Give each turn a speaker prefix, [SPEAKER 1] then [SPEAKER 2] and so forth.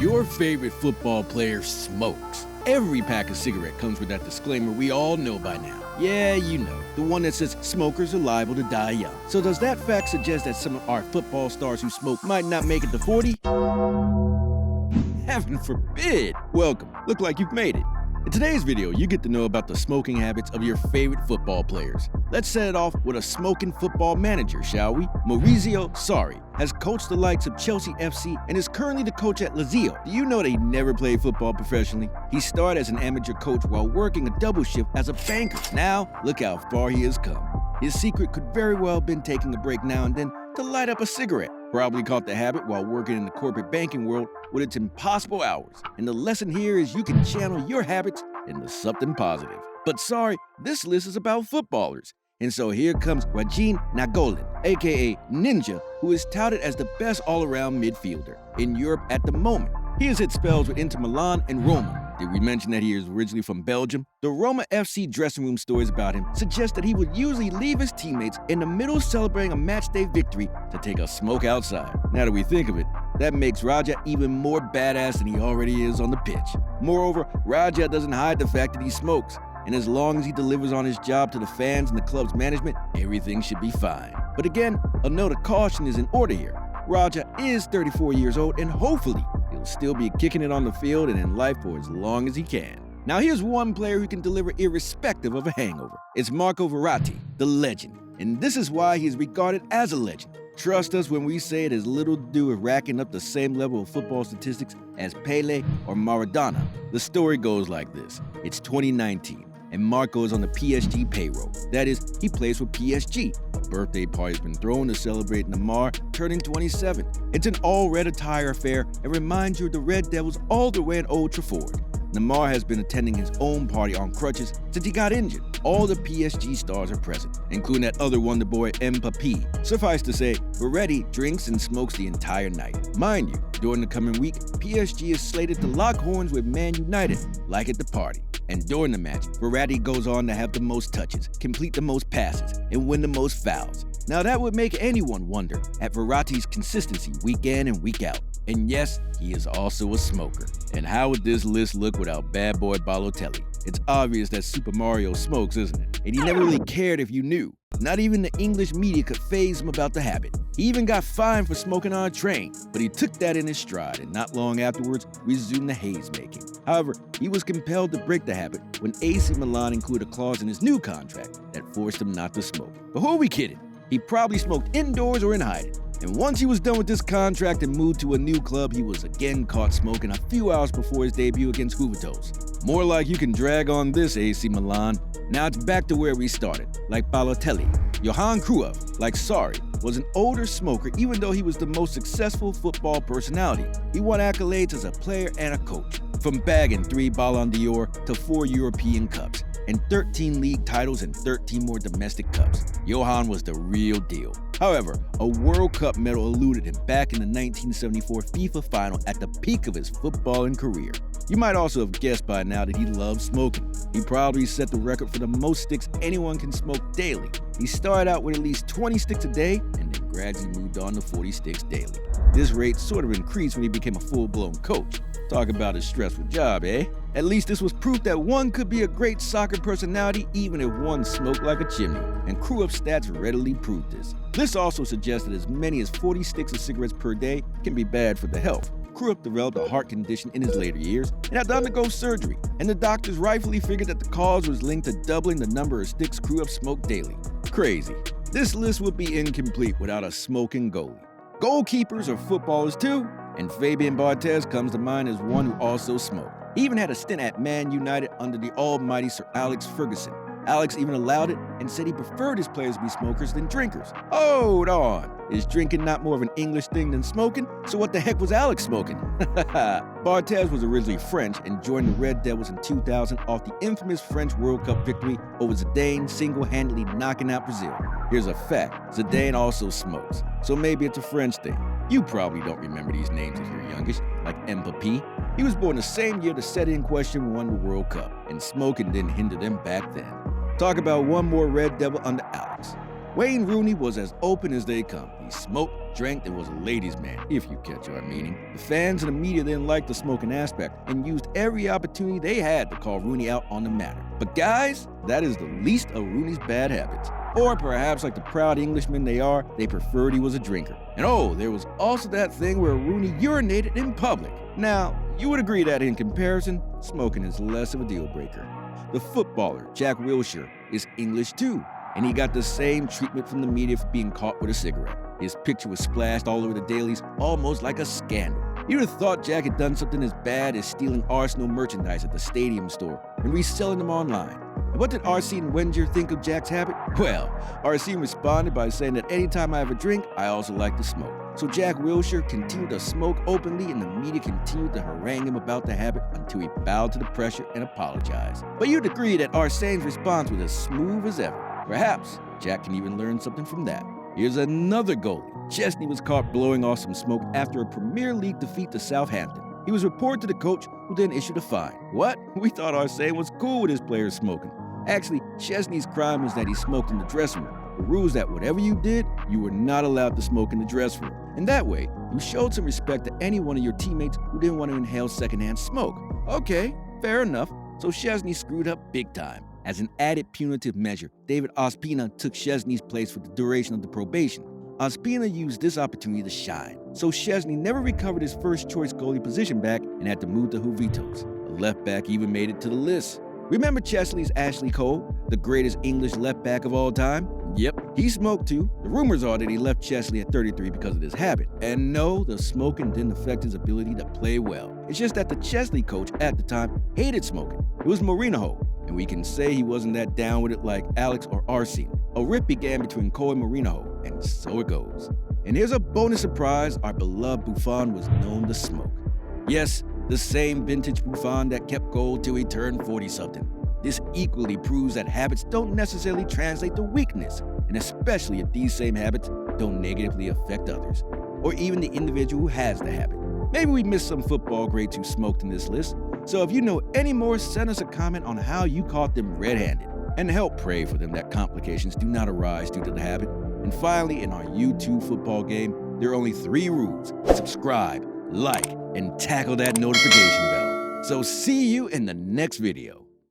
[SPEAKER 1] Your favorite football player smokes. Every pack of cigarette comes with that disclaimer we all know by now. Yeah, you know, the one that says smokers are liable to die young. So does that fact suggest that some of our football stars who smoke might not make it to 40? Heaven forbid! Welcome. Look like you've made it. In today's video, you get to know about the smoking habits of your favorite football players. Let's set it off with a smoking football manager, shall we? Maurizio Sarri has coached the likes of Chelsea FC and is currently the coach at Lazio. Do you know that he never played football professionally? He started as an amateur coach while working a double shift as a banker. Now, look how far he has come. His secret could very well have been taking a break now and then to light up a cigarette. Probably caught the habit while working in the corporate banking world with its impossible hours. And the lesson here is you can channel your habits into something positive. But sorry, this list is about footballers. And so here comes Rajin Nainggolan, aka Ninja, who is touted as the best all-around midfielder in Europe at the moment. He has hit spells with Inter Milan and Roma. Did we mention that he is originally from Belgium? The Roma FC dressing room stories about him suggest that he would usually leave his teammates in the middle celebrating a matchday victory to take a smoke outside. Now that we think of it, that makes Raja even more badass than he already is on the pitch. Moreover, Raja doesn't hide the fact that he smokes, and as long as he delivers on his job to the fans and the club's management, everything should be fine. But again, a note of caution is in order here. Raja is 34 years old, and hopefully, he'll still be kicking it on the field and in life for as long as he can. Now here's one player who can deliver irrespective of a hangover. It's Marco Verratti, the legend. And this is why he is regarded as a legend. Trust us when we say it has little to do with racking up the same level of football statistics as Pele or Maradona. The story goes like this. It's 2019. And Marco is on the PSG payroll. That is, he plays for PSG. A birthday party's been thrown to celebrate Neymar turning 27. It's an all-red attire affair and reminds you of the Red Devils all the way at Old Trafford. Neymar has been attending his own party on crutches since he got injured. All the PSG stars are present, including that other wonder boy Mbappé. Suffice to say, Verratti drinks and smokes the entire night. Mind you, during the coming week, PSG is slated to lock horns with Man United, like at the party. And during the match, Verratti goes on to have the most touches, complete the most passes, and win the most fouls. Now that would make anyone wonder at Verratti's consistency week in and week out. And yes, he is also a smoker. And how would this list look without bad boy Balotelli? It's obvious that Super Mario smokes, isn't it? And he never really cared if you knew. Not even the English media could faze him about the habit. He even got fined for smoking on a train, but he took that in his stride and not long afterwards resumed the haze making. However, he was compelled to break the habit when AC Milan included a clause in his new contract that forced him not to smoke. But who are we kidding? He probably smoked indoors or in hiding. And once he was done with this contract and moved to a new club, he was again caught smoking a few hours before his debut against Juventus. More like you can drag on this, AC Milan. Now it's back to where we started, like Balotelli. Johan Cruyff, like Sarri, was an older smoker even though he was the most successful football personality. He won accolades as a player and a coach, from bagging 3 Ballon d'Or to 4 European Cups, and 13 league titles and 13 more domestic cups. Johan was the real deal. However, a World Cup medal eluded him back in the 1974 FIFA final at the peak of his footballing career. You might also have guessed by now that he loved smoking. He probably set the record for the most sticks anyone can smoke daily. He started out with at least 20 sticks a day and then gradually moved on to 40 sticks daily. This rate sort of increased when he became a full-blown coach. Talk about a stressful job, eh? At least this was proof that one could be a great soccer personality even if one smoked like a chimney, and Cruyff's stats readily proved this. This also suggests that as many as 40 sticks of cigarettes per day can be bad for the health. Cruyff developed a heart condition in his later years and had to undergo surgery, and the doctors rightfully figured that the cause was linked to doubling the number of sticks Cruyff smoked daily. Crazy. This list would be incomplete without a smoking goalie. Goalkeepers are footballers too, and Fabian Barthez comes to mind as one who also smoked. He even had a stint at Man United under the almighty Sir Alex Ferguson. Alex even allowed it and said he preferred his players to be smokers than drinkers. Hold on. Is drinking not more of an English thing than smoking? So what the heck was Alex smoking? Barthez was originally French and joined the Red Devils in 2000 off the infamous French World Cup victory over Zidane single-handedly knocking out Brazil. Here's a fact. Zidane also smokes. So maybe it's a French thing. You probably don't remember these names if you're youngish, like Mbappé. He was born the same year the set in question won the World Cup, and smoking didn't hinder them back then. Talk about one more Red Devil under Alex. Wayne Rooney was as open as they come. He smoked, drank and was a ladies' man, if you catch what I'm meaning. The fans and the media didn't like the smoking aspect and used every opportunity they had to call Rooney out on the matter. But guys, that is the least of Rooney's bad habits. Or perhaps like the proud Englishmen they are, they preferred he was a drinker. And oh, there was also that thing where Rooney urinated in public. Now, you would agree that in comparison, smoking is less of a deal breaker. The footballer, Jack Wilshere, is English too, and he got the same treatment from the media for being caught with a cigarette. His picture was splashed all over the dailies, almost like a scandal. You'd have thought Jack had done something as bad as stealing Arsenal merchandise at the stadium store and reselling them online. And what did Arsene Wenger think of Jack's habit? Well, Arsene responded by saying that anytime I have a drink, I also like to smoke. So Jack Wilshere continued to smoke openly and the media continued to harangue him about the habit until he bowed to the pressure and apologized. But you'd agree that Arsene's response was as smooth as ever. Perhaps Jack can even learn something from that. Here's another goalie. Chesney was caught blowing off some smoke after a Premier League defeat to Southampton. He was reported to the coach, who then issued a fine. What? We thought Arsene was cool with his players smoking. Actually, Chesney's crime was that he smoked in the dressing room. The rule is that whatever you did, you were not allowed to smoke in the dressing room. And that way, you showed some respect to any one of your teammates who didn't want to inhale secondhand smoke. Okay, fair enough. So Chesney screwed up big time. As an added punitive measure, David Ospina took Chesney's place for the duration of the probation. Ospina used this opportunity to shine, so Chesney never recovered his first-choice goalie position back and had to move to Juventus. A left back even made it to the list. Remember Chesley's Ashley Cole, the greatest English left back of all time? Yep, he smoked too. The rumors are that he left Chesley at 33 because of this habit. And no, the smoking didn't affect his ability to play well. It's just that the Chesley coach at the time hated smoking. It was Mourinho, and we can say he wasn't that down with it like Alex or Arsene. A rip began between Cole and Mourinho, and so it goes. And here's a bonus surprise, our beloved Buffon was known to smoke. Yes, the same vintage Buffon that kept gold till he turned 40-something. This equally proves that habits don't necessarily translate to weakness, and especially if these same habits don't negatively affect others, or even the individual who has the habit. Maybe we missed some football greats who smoked in this list, so if you know any more, send us a comment on how you caught them red-handed, and help pray for them that complications do not arise due to the habit. And finally, in our YouTube football game, there are only 3 rules: subscribe, like, and tackle that notification bell. So see you in the next video.